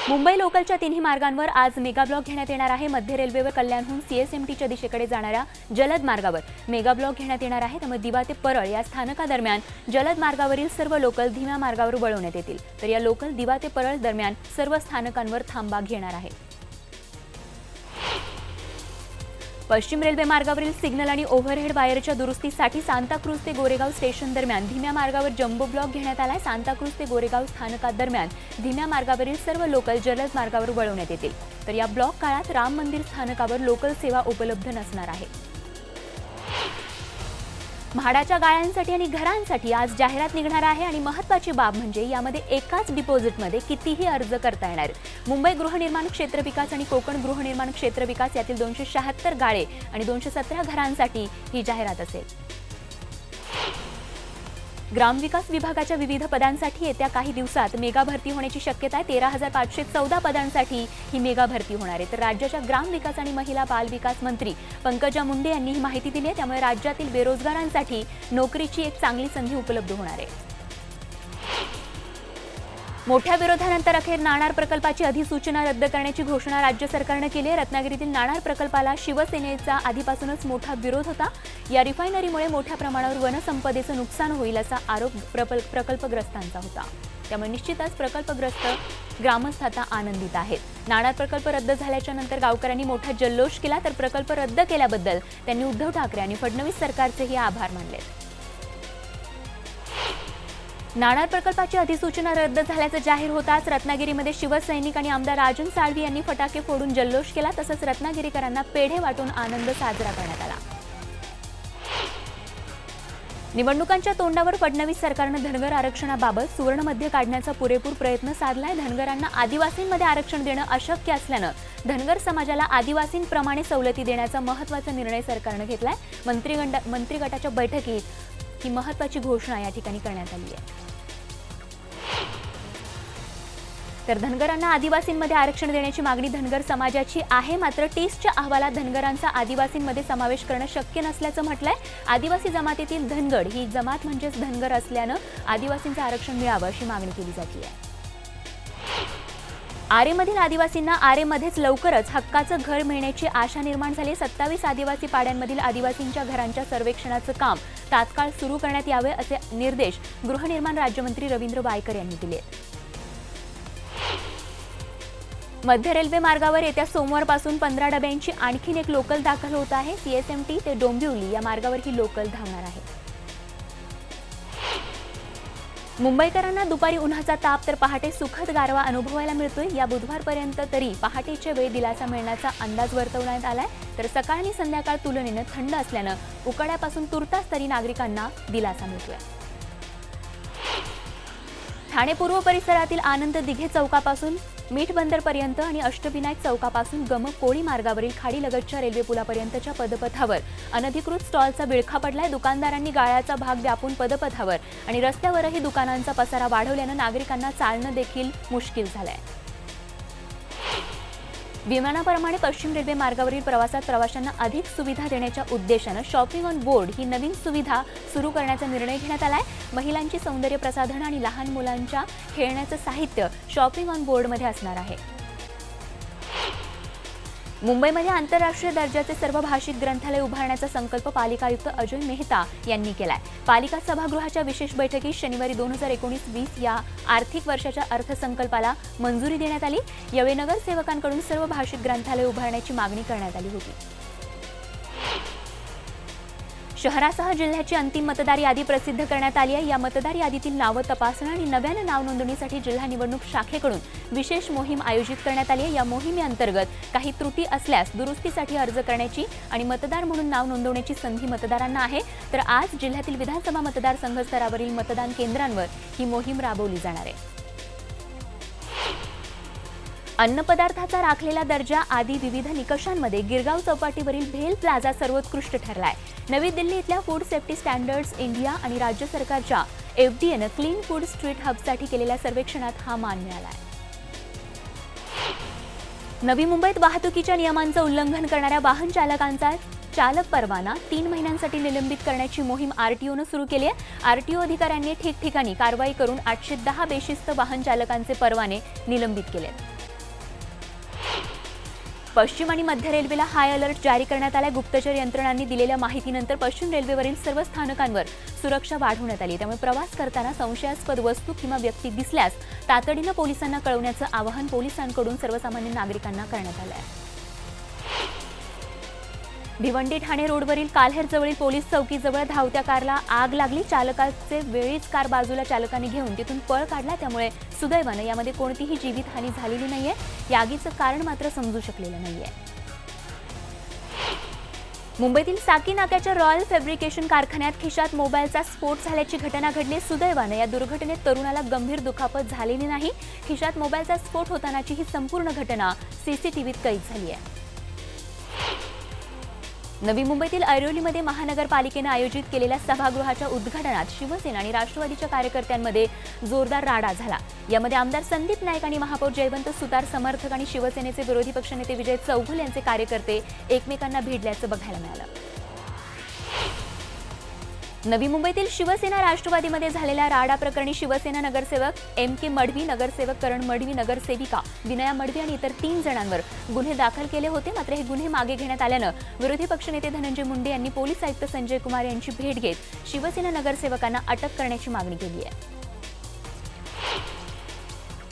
मुंबई लोकलच्या तिन्ही मार्गांवर आज मेगा ब्लॉक घेण्यात येणार आहे। मध्य रेल्वेवर कल्याणहून सीएसएमटीच्या दिशेकडे जाणाऱ्या जलद मार्गावर मेगा ब्लॉक घेण्यात येणार आहे। त्यामुळे दिवा ते परळ या स्थानकादरम्यान जलद मार्गावरील सर्व लोकल धीम्या मार्गावर वळवण्यात येतील, तर या लोकल दिवा ते परळ दरम्यान सर्व स्थानकांवर थांबा घेणार आहे। पश्चिम रेल्वे मार्गावरील सिग्नल आणि ओव्हरहेड वायरच्या दुरुस्तीसाठी सांताक्रूझ ते गोरेगाव स्टेशन दरम्यान धीम्या मार्गावर जम्बो ब्लॉक घेण्यात आलाय। सांताक्रूझ ते गोरेगाव स्थानकादरम्यान धीम्या मार्गावरील सर्व लोकल जलद मार्गावर वळवण्यात येतील, तर या ब्लॉक काळात राम मंदिर स्थानकावर लोकल सेवा उपलब्ध नसणार आहे। म्हाडाच्या गाळ्यांसाठी आणि घरांसाठी आज जाहिरात निघणार आहे आणि महत्त्वाची बाब म्हणजे यामध्ये एकाच डिपॉझिटमध्ये कितीही अर्ज करता येणार। मुंबई गृहनिर्माण क्षेत्र विकास आणि कोकण गृहनिर्माण क्षेत्र विकास यातील 276 गाळे आणि 217 घरांसाठी ही जाहिरात असेल। ग्रामविकास विभागाच्या विविध पदांसाठी येत्या काही दिवसात मेगा भरती होण्याची शक्यता आहे। 13,514 पदांसाठी ही मेगा भरती होणार आहे, तर राज्याच्या ग्रामविकास आणि महिला बाल विकास मंत्री पंकजा मुंडे यांनी ही माहिती दिली आहे। त्यामुळे राज्यातील बेरोजगारांसाठी नोकरीची एक चांगली संधी उपलब्ध होणार आहे। मोठ्या विरोधानंतर अखेर नाणार प्रकल्पाची अधिसूचना रद्द करण्याची घोषणा राज्य सरकारने केली आहे। रत्नागिरीतील नाणार प्रकल्पाला शिवसेनेचा आधीपासूनच मोठा विरोध होता। या रिफायनरीमुळे मोठ्या प्रमाणावर वनसंपदेचं नुकसान होईल असा आरोप प्रकल्पग्रस्तांचा होता। त्यामुळे निश्चितच प्रकल्पग्रस्त ग्रामस्थ आता आनंदित आहेत। नाणार प्रकल्प रद्द झाल्याच्या नंतर गावकऱ्यांनी मोठा जल्लोष केला, तर प्रकल्प रद्द केल्याबद्दल त्यांनी उद्धव ठाकरे आणि फडणवीस सरकारचेही आभार मानले। नाणार प्रकल्पाची अधिसूचना रद्द झाल्याचं जाहीर होताच रत्नागिरीमध्ये शिवसैनिक आणि आमदार राजन साळवी यांनी फटाके फोडून जल्लोष केला। तसंच रत्नागिरीकरांना पेढे वाटून आनंद साजरा करण्यात आला। निवडणुकांच्या तोंडावर फडणवीस सरकारने धनगर आरक्षणाबाबत सुवर्णमध्य काढण्याचा पुरेपूर प्रयत्न साधलाय। धनगरांना आदिवासींमध्ये आरक्षण देणं अशक्य असल्यानं धनगर समाजाला आदिवासींप्रमाणे सवलती देण्याचा महत्त्वाचा निर्णय सरकारने घेतलाय। मंत्रिगटाच्या बैठकीत ही महत्त्वाची घोषणा या ठिकाणी करण्यात आली आहे। तर धनगरांना आदिवासींमध्ये आरक्षण देण्याची मागणी धनगर समाजाची आहे, मात्र टीसच्या अहवालात धनगरांचा आदिवासींमध्ये समावेश करणं शक्य नसल्याचं म्हटलंय। आदिवासी जमातीतील धनगड ही जमात म्हणजेच धनगर असल्यानं आदिवासींचं आरक्षण मिळावं अशी मागणी केली जाते आहे। आरेमधील आदिवासींना आरेमध्येच लवकरच हक्काचं घर मिळण्याची आशा निर्माण झाली। 27 आदिवासी पाड्यांमधील आदिवासींच्या घरांच्या सर्वेक्षणाचं काम तात्काळ सुरू करण्यात यावे असे निर्देश गृहनिर्माण राज्यमंत्री रवींद्र वायकर यांनी दिले। मध्य रेल्वे मार्गावर येत्या सोमवारपासून 15 डब्यांची आणखीन एक लोकल दाखल होत आहे। सीएसएमटी ते डोंबिवली या मार्गावर ही लोकल धावणार आहे। मुंबईकरांना दुपारी उन्हाचा ताप तर पहाटे सुखद गारवा अनुभवायला मिळतोय। या बुधवारपर्यंत तरी पहाटेच्या वेळी दिलासा मिळण्याचा अंदाज वर्तवण्यात आलाय, तर सकाळ आणि संध्याकाळ तुलनेने थंड असल्यानं उकाड्यापासून तुर्तास तरी नागरिकांना दिलासा मिळतोय। ठाणे पूर्व परिसरातील आनंद दिघे चौकापासून मीठ बंदरपर्यंत आणि अष्टविनायक चौकापासून गम कोळी मार्गावरील खाडीलगतच्या रेल्वे पुलापर्यंतच्या पदपथावर अनधिकृत स्टॉलचा विळखा पडलाय। दुकानदारांनी गाळ्याचा भाग व्यापून पदपथावर आणि रस्त्यावरही दुकानांचा पसारा वाढवल्यानं नागरिकांना चालणं देखील मुश्किल झालंय। विमानाप्रमाणे पश्चिम रेल्वे मार्गावरील प्रवासात प्रवाशांना अधिक सुविधा देण्याच्या उद्देशानं शॉपिंग ऑन बोर्ड ही नवीन सुविधा सुरू करण्याचा निर्णय घेण्यात आलाय। महिलांची सौंदर्य प्रसाधन आणि लहान मुलांच्या खेळण्याचं साहित्य शॉपिंग ऑन बोर्डमध्ये असणार आहे। मुंबईमध्ये आंतरराष्ट्रीय दर्जाचे सर्व भाषिक ग्रंथालय उभारण्याचा संकल्प पालिका आयुक्त अजय मेहता यांनी केलाय। पालिका सभागृहाच्या विशेष बैठकीत शनिवारी 2019-20 या आर्थिक वर्षाच्या अर्थसंकल्पाला मंजुरी देण्यात आली। यावेळी नगरसेवकांकडून सर्व भाषिक ग्रंथालय उभारण्याची मागणी करण्यात आली होती। शहरासह जिल्ह्याची अंतिम मतदार यादी प्रसिद्ध करण्यात आली आहे। या मतदार यादीतील नावं तपासणं आणि नव्यानं नाव नोंदणीसाठी जिल्हा निवडणूक शाखेकडून विशेष मोहीम आयोजित करण्यात आली आहे। या मोहिमेअंतर्गत काही त्रुटी असल्यास दुरुस्तीसाठी अर्ज करण्याची आणि मतदार म्हणून नाव नोंदवण्याची संधी मतदारांना आहे। तर आज जिल्ह्यातील विधानसभा मतदारसंघ स्तरावरील मतदान केंद्रांवर ही मोहीम राबवली जाणार आहे। अन्नपदार्थाचा राखलेला दर्जा आदी विविध निकषांमध्ये गिरगाव चौपाटीवरील भेल प्लाझा सर्वोत्कृष्ट ठरलाय। नवी दिल्ली इथल्या फूड सेफ्टी स्टँडर्ड्स इंडिया आणि राज्य सरकारच्या एफडीएनं क्लीन फूड स्ट्रीट हबसाठी केलेल्या सर्वेक्षणात हा मान मिळाला आहे। नवी मुंबईत वाहतुकीच्या नियमांचं उल्लंघन करणाऱ्या वाहन चालकांचा चालक परवाना 3 महिन्यांसाठी निलंबित करण्याची मोहीम आरटीओनं सुरू केली आहे। आरटीओ अधिकाऱ्यांनी ठिकठिकाणी कारवाई करून 810 बेशिस्त वाहन चालकांचे परवाने निलंबित केले। पश्चिम आणि मध्य रेल्वेला हाय अलर्ट जारी करण्यात आला. गुप्तचर यंत्रणांनी दिलेल्या माहितीनंतर पश्चिम रेल्वेवरील सर्व स्थानकांवर सुरक्षा वाढवण्यात आली. त्यामुळे प्रवास करताना संशयास्पद वस्तू किंवा व्यक्ती दिसल्यास तातडीनं पोलिसांना कळवण्याचं आवाहन पोलिसांकडून सर्वसामान्य नागरिकांना करण्यात आलं आहे. भिवंडी ठाणे रोडवरील काल्हेरजवळील पोलीस चौकीजवळ धावत्या कारला आग लागली. चालकाचे वेळीच कार बाजूला चालकाने घेऊन तिथून पळ काढला. त्यामुळे सुदैवानं यामध्ये कोणतीही जीवितहानी झालेली नाहीये. या आगीचं कारण मात्र समजू शकलेलं नाहीये. मुंबईतील साकी नाक्याच्या रॉयल फॅब्रिकेशन कारखान्यात खिशात मोबाईलचा स्फोट झाल्याची घटना घडली. सुदैवानं या दुर्घटनेत तरुणाला गंभीर दुखापत झालेली नाही. खिशात मोबाईलचा स्फोट होतानाची ही संपूर्ण घटना सीसीटीव्हीत कैद झाली आहे. नवी मुंबईतील ऐरोलीमध्ये महानगरपालिकेनं आयोजित केलेल्या सभागृहाच्या उद्घाटनात शिवसेना आणि राष्ट्रवादीच्या कार्यकर्त्यांमध्ये जोरदार राडा झाला. यामध्ये आमदार संदीप नाईक आणि महापौर जयवंत सुतार समर्थक आणि शिवसेनेचे विरोधी पक्षनेते विजय चौगुले यांचे कार्यकर्ते एकमेकांना भिडल्याचं बघायला मिळालं. नवी मुंबईतील शिवसेना राष्ट्रवादीमध्ये झालेल्या राडा प्रकरणी शिवसेना नगरसेवक M.K. मडवी, नगरसेवक करण मडवी, नगरसेविका विनया मडवी आणि इतर 3 जणांवर गुन्हे दाखल केले होते. मात्र हे गुन्हे मागे घेण्यात आल्यानं विरोधी पक्षनेते धनंजय मुंडे यांनी पोलीस आयुक्त संजय कुमार यांची भेट घेत शिवसेना नगरसेवकांना अटक करण्याची मागणी केली आहे.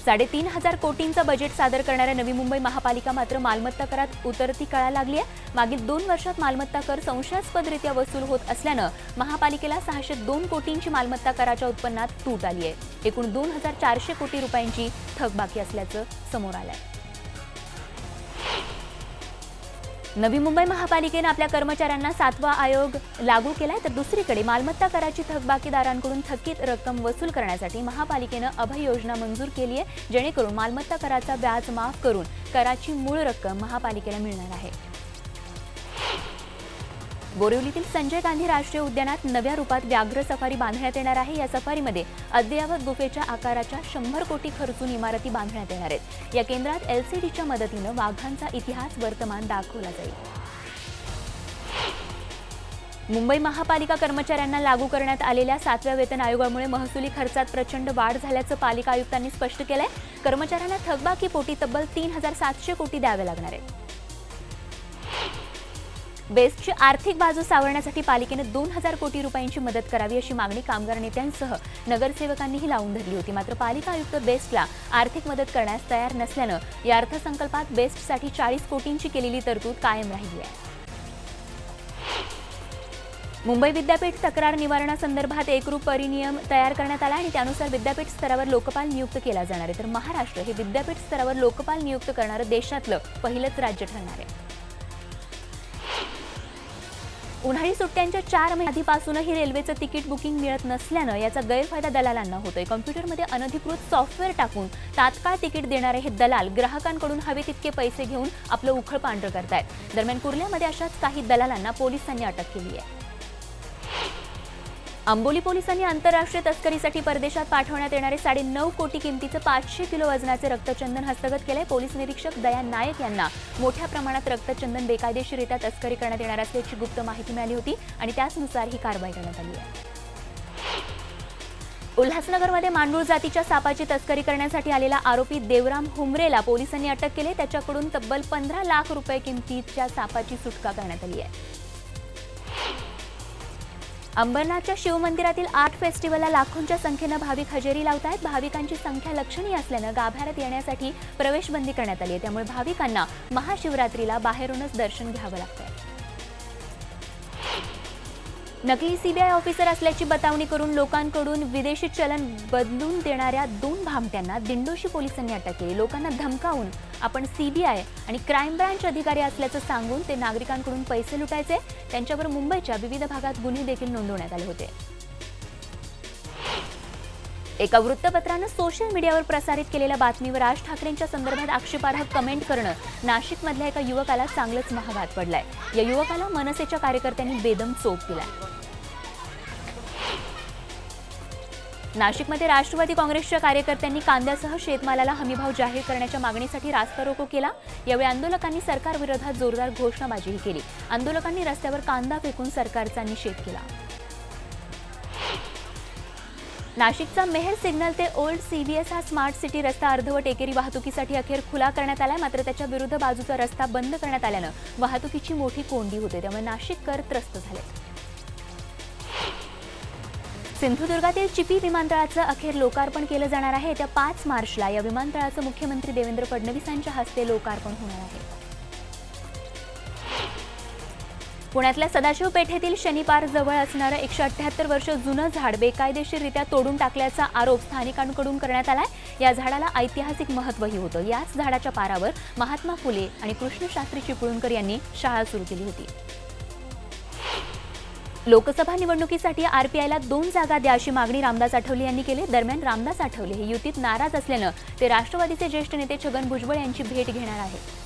3,500 कोटींचं बजेट सादर करणाऱ्या नवी मुंबई महापालिका मात्र मालमत्ता करात उतरती कळा लागली आहे. मागील 2 वर्षात मालमत्ता कर संशयास्पदरित्या वसूल होत असल्यानं महापालिकेला 602 कोटींची मालमत्ता कराच्या उत्पन्नात तूट आली आहे. एकूण 2,400 कोटी रुपयांची थकबाकी असल्याचं समोर आलं आहे. नवी मुंबई महापालिकेनं आपल्या कर्मचाऱ्यांना 7वा आयोग लागू केलाय. तर दुसरीकडे मालमत्ता कराची थकबाकीदारांकडून थकीत रक्कम वसूल करण्यासाठी महापालिकेनं अभय योजना मंजूर केली आहे. जेणेकरून मालमत्ता कराचा व्याज माफ करून कराची मूळ रक्कम महापालिकेला मिळणार आहे. बोरिवलीतील संजय गांधी राष्ट्रीय उद्यानात नव्या रूपात व्याघ्र सफारी बांधण्यात येणार आहे. या सफारीमध्ये अद्ययावत गुफेच्या आकाराच्या 100 कोटी खर्चून इमारती बांधण्यात येणार आहेत. या केंद्रात LCDच्या मदतीनं वाघांचा इतिहास वर्तमान दाखवला जाईल. मुंबई महापालिका कर्मचाऱ्यांना लागू करण्यात आलेल्या 7व्या वेतन आयोगामुळे महसुली खर्चात प्रचंड वाढ झाल्याचं पालिका आयुक्तांनी स्पष्ट केलंय. कर्मचाऱ्यांना थकबाकीपोटी तब्बल 3,700 कोटी द्यावे लागणार आहेत. बेस्टची आर्थिक बाजू सावरण्यासाठी पालिकेने 2,000 कोटी रुपयांची मदत करावी अशी मागणी कामगार नेत्यांसह नगरसेवकांनीही लावून धरली होती. मात्र पालिका आयुक्त बेस्टला आर्थिक मदत करण्यास तयार नसल्यानं या अर्थसंकल्पात बेस्टसाठी 40 कोटींची केलेली तरतूद कायम राहिली आहे. मुंबई विद्यापीठ तक्रार निवारणासंदर्भात एकरूप परिनियम तयार करण्यात आला आणि त्यानुसार विद्यापीठ स्तरावर लोकपाल नियुक्त केला जाणार आहे. तर महाराष्ट्र हे विद्यापीठ स्तरावर लोकपाल नियुक्त करणारं देशातलं पहिलंच राज्य ठरणार आहे. उन्हाळी सुट्ट्यांच्या 4 महिने आधीपासूनही रेल्वेचं तिकीट बुकिंग मिळत नसल्यानं याचा गैरफायदा दलालांना होतोय. कॉम्प्युटरमध्ये अनधिकृत सॉफ्टवेअर टाकून तात्काळ तिकीट देणारे हे दलाल ग्राहकांकडून हवे तितके पैसे घेऊन आपलं उखळ पांढरं करतायत. दरम्यान कुर्ल्यामध्ये अशाच काही दलालांना पोलिसांनी अटक केली आहे. आंबोली पोलिसांनी आंतरराष्ट्रीय तस्करीसाठी परदेशात पाठवण्यात येणारे 9.5 कोटी किमतीचं 500 किलो वजनाचे रक्तचंदन हस्तगत केले. पोलीस निरीक्षक दया नायक यांना मोठ्या प्रमाणात रक्तचंदन बेकायदेशीररित्या तस्करी करण्यात येणार असल्याची गुप्त माहिती मिळाली होती आणि त्यानुसार ही कारवाई करण्यात आली आहे. उल्हासनगरमध्ये मांडूळ जातीच्या सापाची तस्करी करण्यासाठी आलेला आरोपी देवराम हुमरेला पोलिसांनी अटक केली. त्याच्याकडून तब्बल 15 लाख रुपये किमतीच्या सापाची सुटका करण्यात आली आहे. अंबरनाथच्या शिवमंदिरातील आर्ट फेस्टिव्हलला लाखोंच्या संख्येनं भाविक हजेरी लावत आहेत. भाविकांची संख्या लक्षणीय असल्यानं गाभाऱ्यात येण्यासाठी प्रवेशबंदी करण्यात आली आहे. त्यामुळे भाविकांना महाशिवरात्रीला बाहेरूनच दर्शन घ्यावं लागतंय. नकली सीबीआय ऑफिसर असल्याची बतावणी करून लोकांकडून विदेशी चलन बदलून देणाऱ्या 2 भामट्यांना दिंडोशी पोलिसांनी अटक केली. लोकांना धमकावून आपण सीबीआय आणि क्राईम ब्रांच अधिकारी असल्याचं सांगून ते नागरिकांकडून पैसे लुटायचे. त्यांच्यावर मुंबईच्या विविध भागात गुन्हे देखील नोंदवण्यात आले होते. एका वृत्तपत्रानं सोशल मीडियावर प्रसारित केलेल्या बातमीवर राज ठाकरेंच्या संदर्भात आक्षेपार्ह कमेंट करणं नाशिकमधल्या एका युवकाला चांगलंच महागात पडलाय. या युवकाला मनसेच्या कार्यकर्त्यांनी बेदम चोप दिलाय. नाशिकमध्ये राष्ट्रवादी काँग्रेसच्या कार्यकर्त्यांनी कांद्यासह शेतमालाला हमीभाव जाहीर करण्याच्या मागणीसाठी रास्ता रोको केला. यावेळी आंदोलकांनी सरकारविरोधात जोरदार घोषणाबाजीही केली. आंदोलकांनी रस्त्यावर कांदा फेकून सरकारचा निषेध केला. नाशिकचा मेहर सिग्नल ते ओल्ड सीबीएस हा स्मार्ट सिटी रस्ता अर्धवट एकेरी वाहतुकीसाठी अखेर खुला करण्यात आलाय. मात्र त्याच्या विरुद्ध बाजूचा रस्ता बंद करण्यात आल्यानं वाहतुकीची मोठी कोंडी होते. त्यामुळे नाशिककर त्रस्त झाले. सिंधुदुर्गातील चिपी विमानतळाचं अखेर लोकार्पण केलं जाणार आहे. येत्या 5 मार्चला या विमानतळाचं मुख्यमंत्री देवेंद्र फडणवीस यांच्या हस्ते लोकार्पण होणार आहे. पुण्यातल्या सदाशिव पेठेतील शनिपार जवळ असणारं 178 वर्ष जुनं झाड बेकायदेशीररित्या तोडून टाकल्याचा आरोप स्थानिकांकडून करण्यात आलाय. या झाडाला ऐतिहासिक महत्त्वही होतं. याच झाडाच्या पारावर महात्मा फुले आणि कृष्णशास्त्री चिपळूणकर यांनी शाळा सुरू केली होती. लोकसभा निवडणुकीसाठी आरपीआयला 2 जागा द्या अशी मागणी रामदास आठवले यांनी केली. दरम्यान रामदास आठवले हे युतीत नाराज असल्यानं ते राष्ट्रवादीचे ज्येष्ठ नेते छगन भुजबळ यांची भेट घेणार आहेत.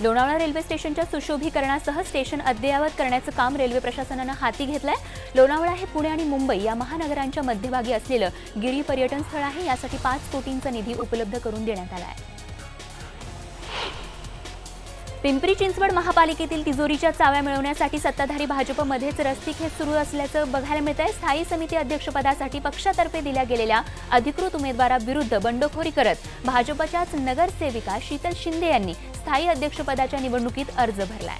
लोणावळा रेल्वे स्टेशनच्या सुशोभीकरणासह स्टेशन अद्ययावत करण्याचं काम रेल्वे प्रशासनानं हाती घेतलंय. लोणावळा हे पुणे आणि मुंबई या महानगरांच्या मध्यभागी असलेलं गिरी पर्यटन स्थळ आहे. यासाठी 5 कोटींचा निधी उपलब्ध करून देण्यात आला आहे. पिंपरी चिंचवड महापालिकेतील तिजोरीच्या चाव्या मिळवण्यासाठी सत्ताधारी भाजपमध्येच रस्सीखेच सुरू असल्याचं बघायला मिळतंय. स्थायी समिती अध्यक्षपदासाठी पक्षातर्फे दिल्या गेलेल्या अधिकृत उमेदवाराविरुद्ध बंडखोरी करत भाजपच्याच नगरसेविका शीतल शिंदे यांनी स्थायी अध्यक्षपदाच्या निवडणुकीत अर्ज भरलाय.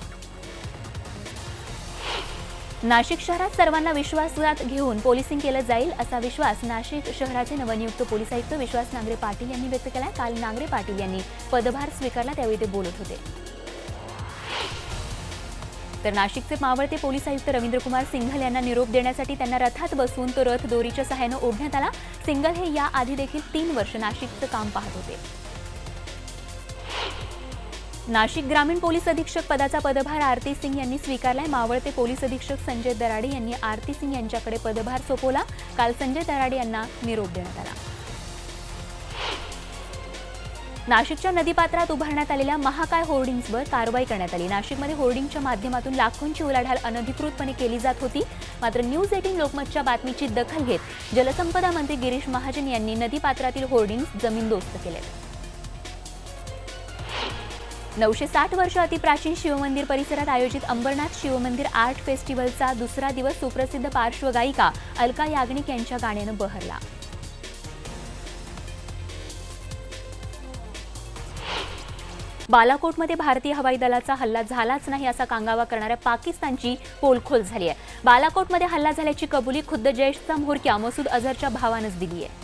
नाशिक शहरात सर्वांना विश्वासात घेऊन पोलिसिंग केलं जाईल असा विश्वास नाशिक शहराचे नवनियुक्त पोलीस आयुक्त विश्वास नांगरे पाटील यांनी व्यक्त केलाय. काल नांगरे पाटील यांनी पदभार स्वीकारला त्यावेळी ते बोलत होते. तर नाशिकचे मावळते पोलीस आयुक्त रवींद्रकुमार सिंघल यांना निरोप देण्यासाठी त्यांना रथात बसवून तो रथ दोरीच्या सहाय्यानं ओढण्यात आला. सिंघल हे याआधी देखील 3 वर्ष नाशिकचं काम पाहत होते. नाशिक ग्रामीण पोलीस अधीक्षक पदाचा पदभार आरती सिंग यांनी स्वीकारलाय. मावळते पोलीस अधीक्षक संजय दराडे यांनी आरती सिंग यांच्याकडे पदभार सोपवला. काल संजय दराडे यांना निरोप देण्यात आला. नाशिकच्या नदीपात्रात उभारण्यात आलेल्या महाकाय होर्डिंग्सवर कारवाई करण्यात आली. नाशिकमध्ये होर्डिंगच्या माध्यमातून लाखोंची उलाढाल अनधिकृतपणे केली जात होती. मात्र न्यूज 18 लोकमतच्या बातमीची दखल घेत जलसंपदा मंत्री गिरीश महाजन यांनी नदीपात्रातील होर्डिंग्स जमीनदोस्त केले. 960 वर्ष अतिप्राचीन शिवमंदिर परिसरात आयोजित अंबरनाथ शिवमंदिर आर्ट फेस्टिवलचा दुसरा दिवस सुप्रसिद्ध पार्श्वगायिका अलका याग्निक यांच्या गाण्यानं बहरला. बालाकोटमध्ये भारतीय हवाई दलाचा हल्ला झालाच नाही असा कांगावा करणाऱ्या पाकिस्तानची पोलखोल झाली आहे. बालाकोटमध्ये हल्ला झाल्याची कबुली खुद्द जैशचा म्होरक्या मसूद अझहरच्या भावानंच दिली आहे.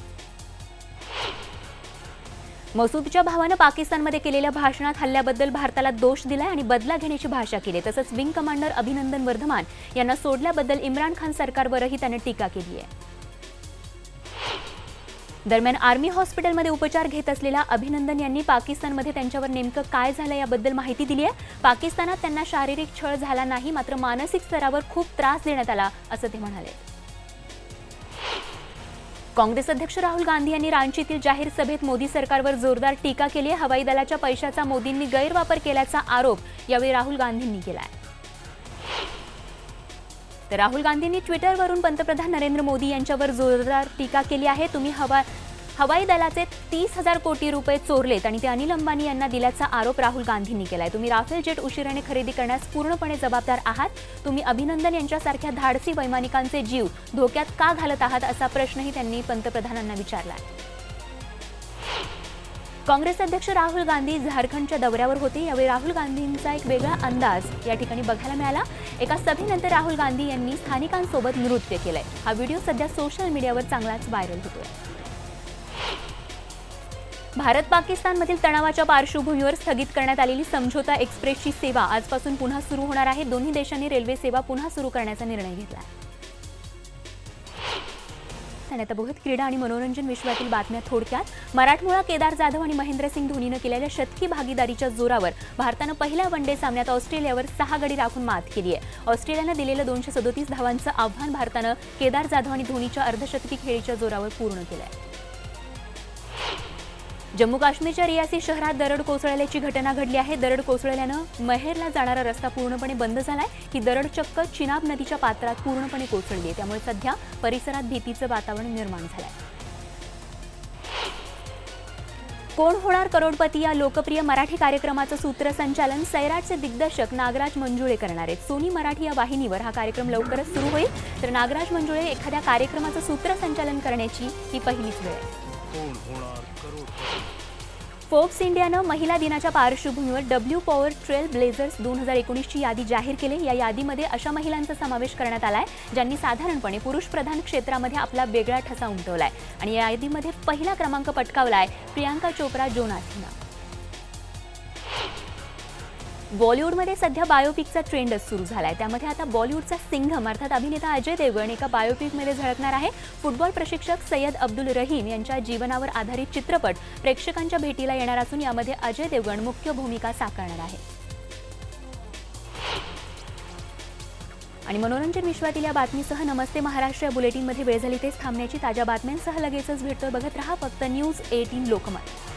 मसूदच्या भावानं पाकिस्तानमध्ये केलेल्या भाषणात हल्ल्याबद्दल भारताला दोष दिलाय आणि बदला घेण्याची भाषा केली. तसंच विंग कमांडर अभिनंदन वर्धमान यांना सोडल्याबद्दल इम्रान खान सरकारवरही त्याने टीका केली आहे. दरम्यान आर्मी हॉस्पिटलमध्ये उपचार घेत असलेल्या अभिनंदन यांनी पाकिस्तानमध्ये त्यांच्यावर नेमकं काय झालं याबद्दल माहिती दिली आहे. पाकिस्तानात त्यांना शारीरिक छळ झाला नाही, मात्र मानसिक स्तरावर खूप त्रास देण्यात आला असं ते म्हणाले. काँग्रेस अध्यक्ष राहुल गांधी यांनी रांचीतील जाहीर सभेत मोदी सरकारवर जोरदार टीका केली आहे. हवाई दलाच्या पैशाचा मोदींनी गैरवापर केल्याचा आरोप यावेळी राहुल गांधींनी केला आहे. तर राहुल गांधींनी ट्विटरवरून पंतप्रधान नरेंद्र मोदी यांच्यावर जोरदार टीका केली आहे. तुम्ही हवाई दलाचे 30,000 कोटी रुपये चोरलेत आणि ते अनिल अंबानी यांना दिल्याचा आरोप राहुल गांधींनी केलाय. तुम्ही राफेल जेट उशिराने खरेदी करण्यास पूर्णपणे जबाबदार आहात. तुम्ही अभिनंदन यांच्यासारख्या धाडसी वैमानिकांचे जीव धोक्यात का घालत आहात असा प्रश्नही त्यांनी पंतप्रधानांना विचारला. काँग्रेस अध्यक्ष राहुल गांधी झारखंडच्या दौऱ्यावर होते. यावेळी राहुल गांधींचा एक वेगळा अंदाज या ठिकाणी बघायला मिळाला. एका सभेनंतर राहुल गांधी यांनी स्थानिकांसोबत नृत्य केलंय. हा व्हिडिओ सध्या सोशल मीडियावर चांगलाच व्हायरल होतोय. भारत पाकिस्तानमधील तणावाच्या पार्श्वभूमीवर स्थगित करण्यात आलेली समझोता एक्सप्रेसची सेवा आजपासून पुन्हा सुरू होणार आहे. दोन्ही देशांनी रेल्वे सेवा पुन्हा सुरू करण्याचा निर्णय घेतला आहे. आणि आता बघत क्रीडा आणि मनोरंजन विश्वातील बातम्या थोडक्यात. मराठमोळा केदार जाधव आणि महेंद्रसिंग धोनीनं केलेल्या शतकी भागीदारीच्या जोरावर भारतानं पहिल्या वनडे सामन्यात ऑस्ट्रेलियावर 6 गडी राखून मात केली आहे. ऑस्ट्रेलियानं दिलेलं 237 धावांचं आव्हान भारतानं केदार जाधव आणि धोनीच्या अर्धशतकी खेळीच्या जोरावर पूर्ण केलं आहे. जम्मू काश्मीरच्या रियासी शहरात दरड कोसळल्याची घटना घडली आहे. दरड कोसळल्यानं महेरला जाणारा रस्ता पूर्णपणे बंद झालाय. ही दरड चक्क चिनाब नदीच्या पात्रात पूर्णपणे कोसळली आहे. त्यामुळे सध्या परिसरात भीतीचं वातावरण निर्माण झालंय. कोण होणार करोडपती या लोकप्रिय मराठी कार्यक्रमाचं सूत्रसंचालन सैराटचे दिग्दर्शक नागराज मंजुळे करणार आहेत। सोनी मराठी या वाहिनीवर हा कार्यक्रम लवकरच सुरू होईल, तर नागराज मंजुळे एखाद्या कार्यक्रमाचं सूत्रसंचालन करण्याची ही पहिलीच वेळ आहे। कोण होणार करोडपती? फोर्ब्स इंडियानं महिला दिनाच्या पार्श्वभूमीवर डब्ल्यू पॉवर ट्रेल ब्लेझर्स 2019ची यादी जाहीर केली। या यादीमध्ये अशा महिलांचा समावेश करण्यात आलाय ज्यांनी साधारणपणे पुरुषप्रधान क्षेत्रामध्ये आपला वेगळा ठसा उमटवलाय आणि या यादीमध्ये पहिला क्रमांक पटकावलाय प्रियांका चोप्रा जोनास हिनं। बॉलिवूडमध्ये सध्या बायोपिकचा ट्रेंडच सुरू झालाय। त्यामध्ये आता बॉलिवूडचा सिंघम अर्थात अभिनेता अजय देवगण एका बायोपिकमध्ये झळकणार आहे। फुटबॉल प्रशिक्षक सय्यद अब्दुल रहीम यांच्या जीवनावर आधारित चित्रपट प्रेक्षकांच्या भेटीला येणार असून यामध्ये अजय देवगण मुख्य भूमिका साकारणार आहे। आणि मनोरंजन विश्वातील या बातमीसह नमस्ते महाराष्ट्र या बुलेटिनमध्ये वेळ झाली तेच थांबण्याची। ताज्या बातम्यांसह लगेचच भेटतोय। बघत रहा फक्त न्यूज 18 लोकमत।